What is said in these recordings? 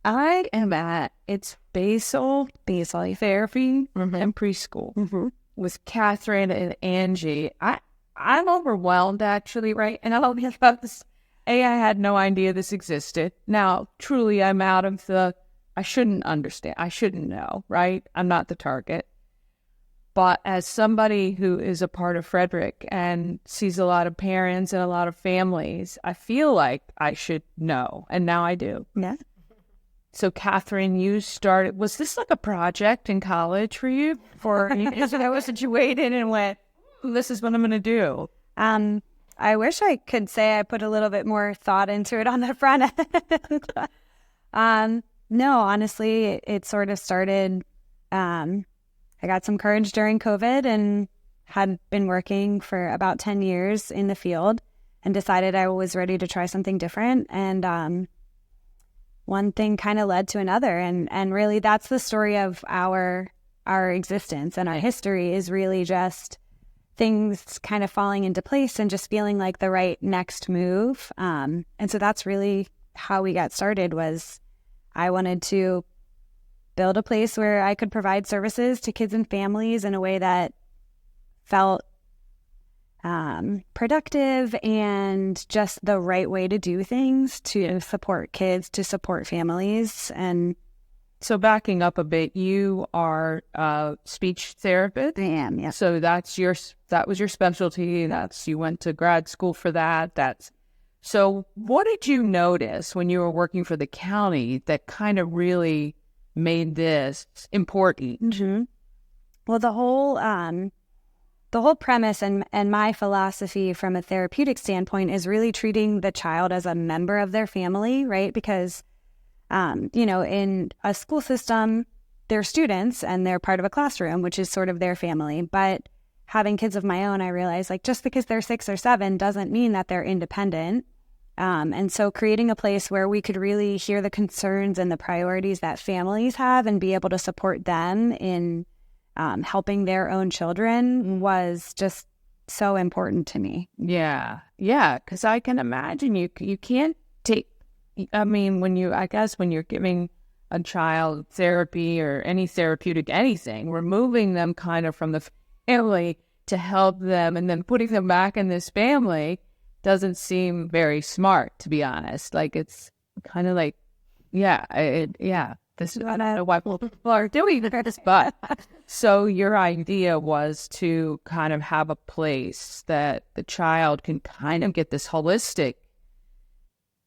I am at, it's Basal Therapy and Preschool with Catherine and Angie. I'm overwhelmed, actually, right? And I'll be about this. I had no idea this existed. Now, truly, I'm out of I shouldn't understand. I shouldn't know, right? I'm not the target. But as somebody who is a part of Frederick and sees a lot of parents and a lot of families, I feel like I should know. And now I do. Yeah. So, Catherine, you started, was this like a project in college for you? Was you waited and went, this is what I'm going to do? I wish I could say I put a little bit more thought into it on the front end. No, honestly, it sort of started, I got some courage during COVID and had been working for about 10 years in the field and decided I was ready to try something different. And one thing kind of led to another. And really that's the story of our existence, and our history is really just things kind of falling into place and just feeling like the right next move. And so that's really how we got started. Was I wanted to build a place where I could provide services to kids and families in a way that felt productive and just the right way to do things to support kids, to support families. And so backing up a bit, you are a speech therapist. I am, yeah. So that was your specialty. You went to grad school for that. So what did you notice when you were working for the county that kind of really made this important? Mm-hmm. Well, the whole premise and my philosophy from a therapeutic standpoint is really treating the child as a member of their family, right? Because, in a school system, they're students and they're part of a classroom, which is sort of their family. But having kids of my own, I realized just because they're 6 or 7 doesn't mean that they're independent. And so creating a place where we could really hear the concerns and the priorities that families have and be able to support them in helping their own children was just so important to me. Yeah, because I can imagine you can't take, when you're giving a child therapy or any therapeutic anything, removing them kind of from the family to help them and then putting them back in this family doesn't seem very smart, to be honest. Like, it's kind of like, this is I don't know why people are doing this, but so your idea was to kind of have a place that the child can kind of get this holistic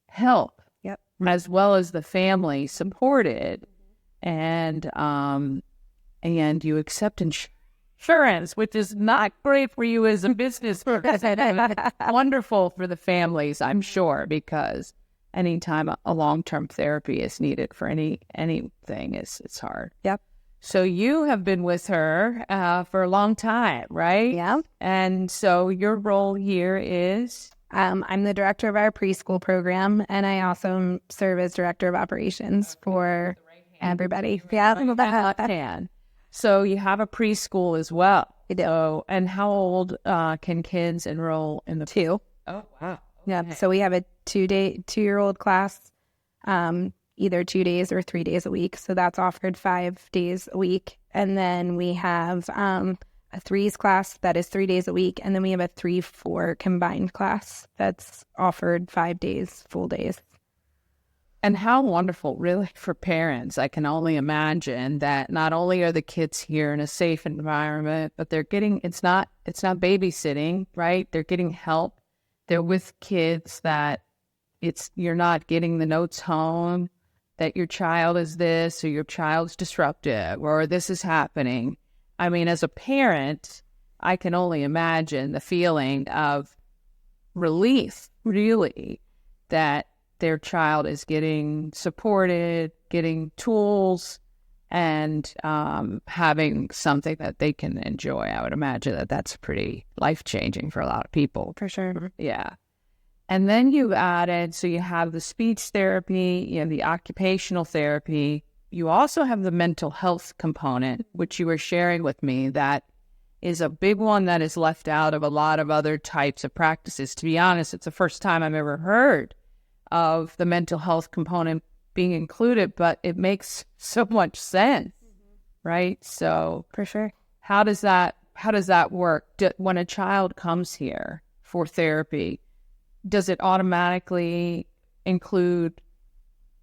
help, as well as the family supported, and you accept insurance, which is not great for you as a business person. Wonderful for the families, I'm sure, because anytime a long-term therapy is needed for anything, it's hard. Yep. So you have been with her for a long time, right? Yeah. And so your role here is? I'm the director of our preschool program, and I also serve as director of operations for everybody. Yeah. So you have a preschool as well. We do. So, and how old can kids enroll in the 2? Oh, wow. Yeah. Okay. So we have a 2-year-old class, either 2 days or 3 days a week. So that's offered 5 days a week. And then we have a 3s class that is 3 days a week. And then we have a 3-4 combined class that's offered 5 days, full days. And how wonderful, really, for parents. I can only imagine that not only are the kids here in a safe environment, but they're getting, it's not babysitting, right? They're getting help. They're with kids that you're not getting the notes home that your child is this, or your child's disruptive, or this is happening. I mean, as a parent, I can only imagine the feeling of relief, really, that their child is getting supported, getting tools, and having something that they can enjoy. I would imagine that that's pretty life-changing for a lot of people. For sure. Yeah. And then you added, so you have the speech therapy, you have the occupational therapy. You also have the mental health component, which you were sharing with me, that is a big one that is left out of a lot of other types of practices. To be honest, it's the first time I've ever heard of the mental health component being included, but it makes so much sense, right? So For sure. how does that work? When a child comes here for therapy, does it automatically include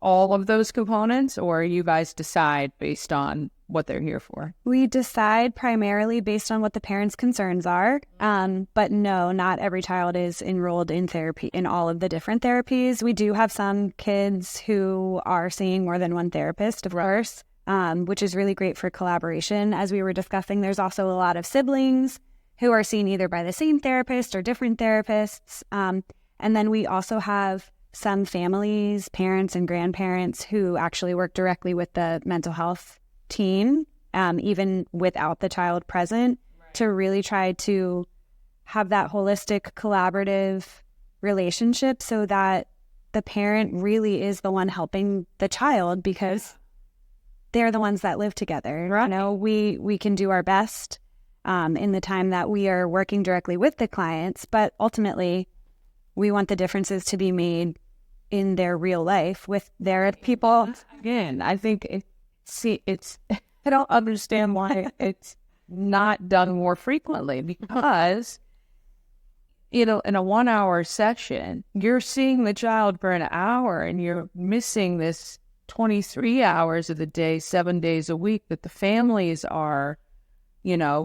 all of those components, or you guys decide based on what they're here for? We decide primarily based on what the parents' concerns are. But no, not every child is enrolled in therapy, in all of the different therapies. We do have some kids who are seeing more than one therapist, of course, which is really great for collaboration. As we were discussing, there's also a lot of siblings who are seen either by the same therapist or different therapists. And then we also have some families, parents and grandparents who actually work directly with the mental health team, even without the child present, to really try to have that holistic, collaborative relationship so that the parent really is the one helping the child, because they're the ones that live together. Right. You know, we can do our best in the time that we are working directly with the clients, but ultimately we want the differences to be made in their real life with their people. Again, I think I don't understand why it's not done more frequently, because, in a 1 hour session, you're seeing the child for an hour and you're missing this 23 hours of the day, 7 days a week that the families are,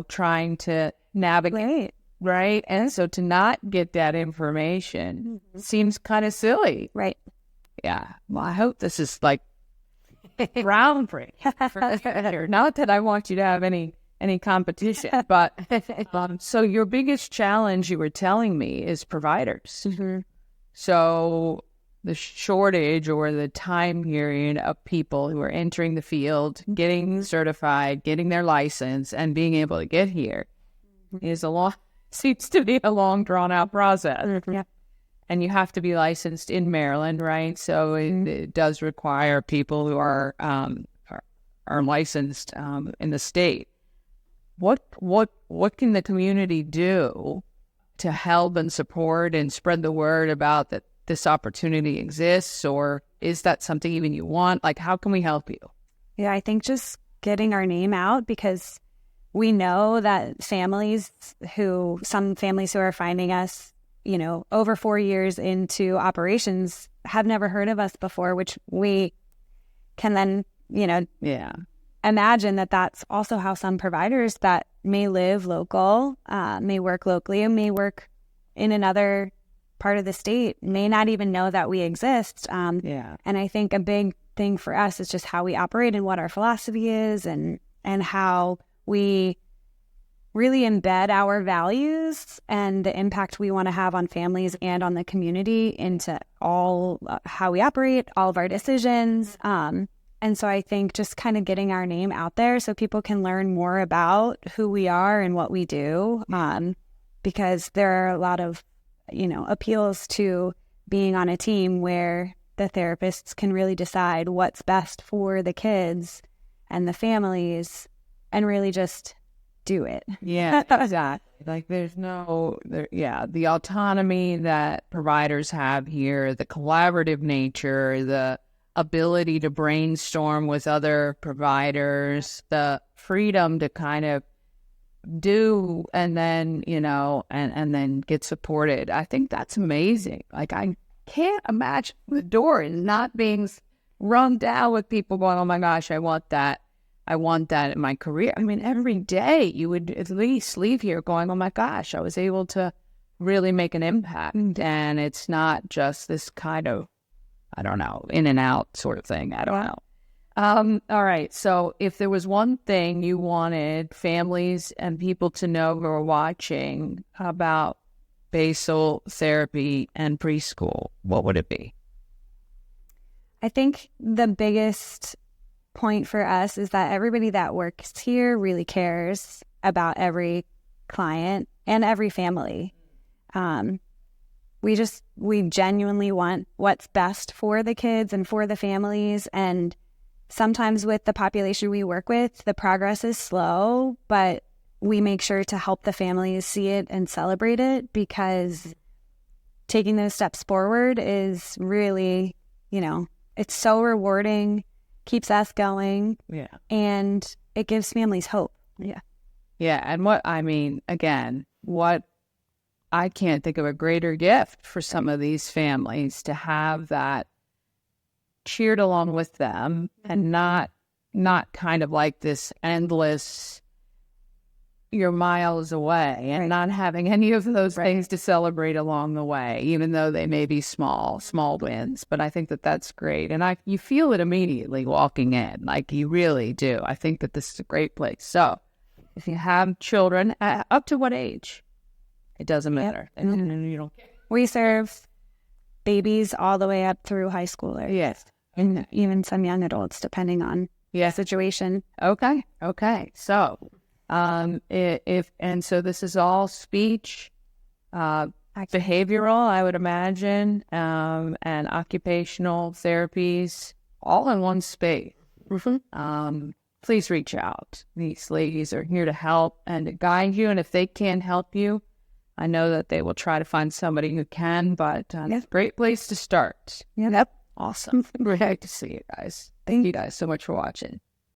trying to navigate. Right. And so to not get that information seems kind of silly. Right. Yeah. Well, I hope this is like groundbreaking. Not that I want you to have any competition, but so your biggest challenge, you were telling me, is providers. Mm-hmm. So the shortage or the time period of people who are entering the field, getting certified, getting their license, and being able to get here seems to be a long, drawn-out process. Yeah. And you have to be licensed in Maryland, right? So it does require people who are licensed in the state. What can the community do to help and support and spread the word about that this opportunity exists, or is that something even you want? Like, how can we help you? Yeah, I think just getting our name out, because we know that some families who are finding us, over 4 years into operations have never heard of us before, which we can then, imagine that that's also how some providers that may live local, may work locally, and may work in another part of the state may not even know that we exist. And I think a big thing for us is just how we operate and what our philosophy is, and how we really embed our values and the impact we want to have on families and on the community into all how we operate, all of our decisions. And so I think just kind of getting our name out there so people can learn more about who we are and what we do, because there are a lot of, appeals to being on a team where the therapists can really decide what's best for the kids and the families and really just do it. Yeah, exactly. Like the autonomy that providers have here, the collaborative nature, the ability to brainstorm with other providers, the freedom to kind of do and then, and then get supported. I think that's amazing. Like, I can't imagine the door is not being rung down with people going, oh my gosh, I want that in my career. I mean, every day you would at least leave here going, oh my gosh, I was able to really make an impact. And it's not just this kind of, I don't know, in and out sort of thing. I don't know. All right. So if there was one thing you wanted families and people to know who are watching about Basal Therapy and Preschool, what would it be? I think the biggest point for us is that everybody that works here really cares about every client and every family. We genuinely want what's best for the kids and for the families. And sometimes with the population we work with, the progress is slow, but we make sure to help the families see it and celebrate it, because taking those steps forward is really, it's so rewarding, keeps us going, and it gives families hope. Yeah, and what I can't think of a greater gift for some of these families to have that cheered along with them, and not kind of like this endless, you're miles away, and not having any of those things to celebrate along the way, even though they may be small wins. But I think that that's great. And you feel it immediately walking in, like you really do. I think that this is a great place. So if you have children, up to what age? It doesn't matter. And you don't care. We serve babies all the way up through high schoolers. Yes. And even some young adults, depending on the situation. Okay. So, so this is all speech, behavioral, I would imagine, and occupational therapies, all in one space. Please reach out. These ladies are here to help and to guide you. And if they can't help you, I know that they will try to find somebody who can, but it's a great place to start. Yep. Awesome. Great to see you guys. Thank you guys so much for watching.